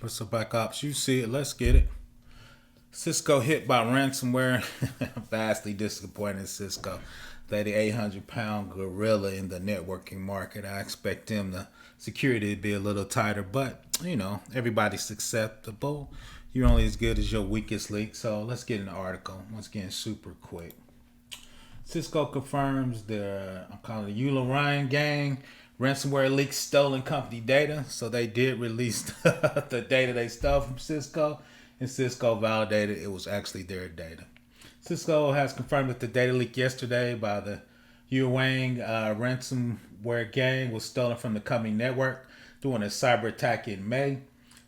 So back ops, you see it. Let's get it. Cisco hit by ransomware. Vastly disappointing Cisco. They're the 800-pound gorilla in the networking market. I expect them the security to be a little tighter, but everybody's susceptible. You're only as good as your weakest link. So let's get an article. Once again, super quick. Cisco confirms I'm calling the Yanlouwang gang ransomware leaks stolen company data. So they did release the data they stole from Cisco, and Cisco validated it was actually their data. Cisco has confirmed that the data leak yesterday by the Yanlouwang ransomware gang was stolen from the company network during a cyber attack in May.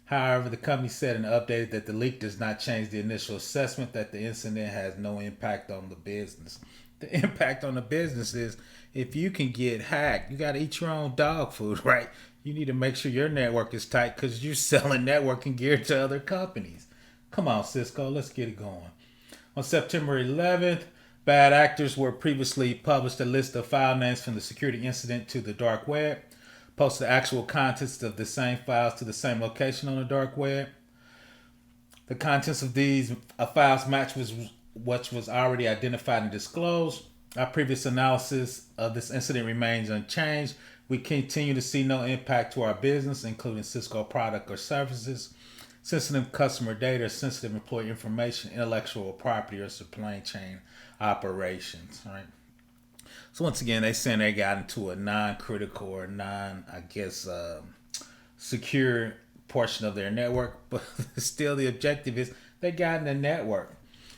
However, the company said in an update that the leak does not change the initial assessment that the incident has no impact on the business. The impact on the business is if you can get hacked, you got to eat your own dog food, right? You need to make sure your network is tight because you're selling networking gear to other companies. Come on, Cisco, let's get it going. On September 11th, bad actors were previously published a list of file names from the security incident to the dark web, posted the actual contents of the same files to the same location on the dark web. The contents of these files match what was already identified and disclosed. Our previous analysis of this incident remains unchanged. We continue to see no impact to our business, including Cisco product or services, sensitive customer data, sensitive employee information, intellectual property, or supply chain operations. Right. So once again, they saying they got into a non-critical or secure portion of their network, but still the objective is they got in the network.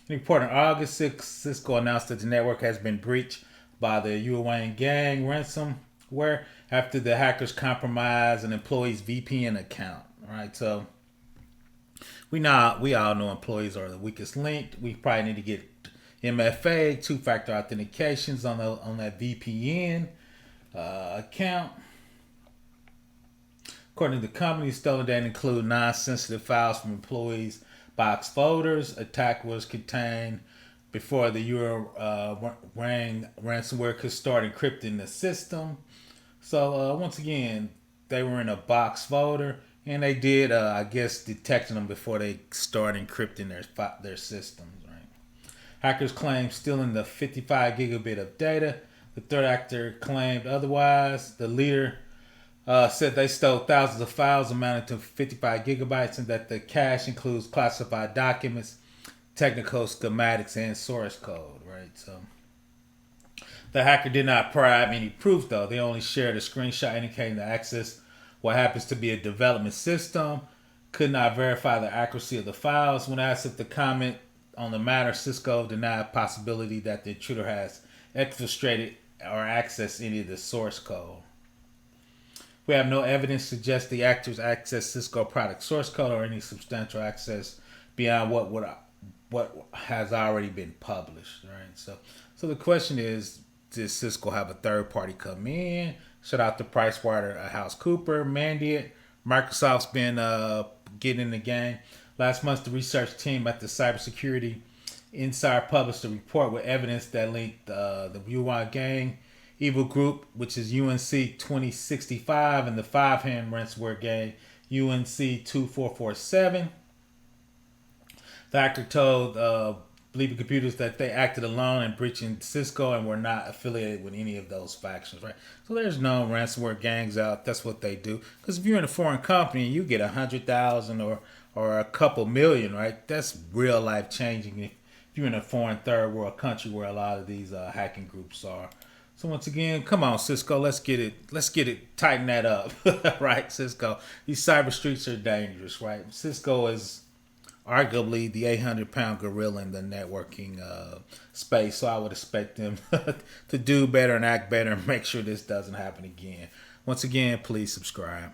In a report on August 6th, Cisco announced that the network has been breached by the Yanlouwang gang ransomware after the hackers compromised an employee's VPN account. Right, so we all know employees are the weakest link. We probably need to get MFA, two-factor authentications on that VPN account. According to the company, stolen data include non-sensitive files from employees' box folders. Attack was contained before the Yanlouwang ransomware could start encrypting the system. So once again, they were in a box folder, and they did, detecting them before they start encrypting their systems. Hackers claimed stealing the 55 gigabit of data. The third actor claimed otherwise. The leader said they stole thousands of files amounting to 55 gigabytes and that the cache includes classified documents, technical schematics, and source code. Right. So the hacker did not provide any proof, though. They only shared a screenshot indicating the access what happens to be a development system. Could not verify the accuracy of the files. When asked if the comment on the matter, Cisco denied possibility that the intruder has exfiltrated or accessed any of the source code. We have no evidence to suggest the actors accessed Cisco product source code or any substantial access beyond what has already been published. Right. So the question is, did Cisco have a third party come in? Shout out to PricewaterhouseCoopers, Mandiant. Microsoft's been getting in the game. Last month, the research team at the Cybersecurity Insider published a report with evidence that linked the Yanlouwang gang evil group, which is UNC 2065, and the five-hand ransomware gang UNC 2447. The hacker told Bleeping Computers that they acted alone in breaching Cisco and were not affiliated with any of those factions. Right. So there's no ransomware gangs out. That's what they do. Because if you're in a foreign company and you get 100,000 or a couple million, right? That's real life changing if you're in a foreign third world country where a lot of these hacking groups are. So once again, come on, Cisco, let's get it, tighten that up, right, Cisco? These cyber streets are dangerous, right? Cisco is arguably the 800-pound gorilla in the networking space, so I would expect them to do better and act better and make sure this doesn't happen again. Once again, please subscribe.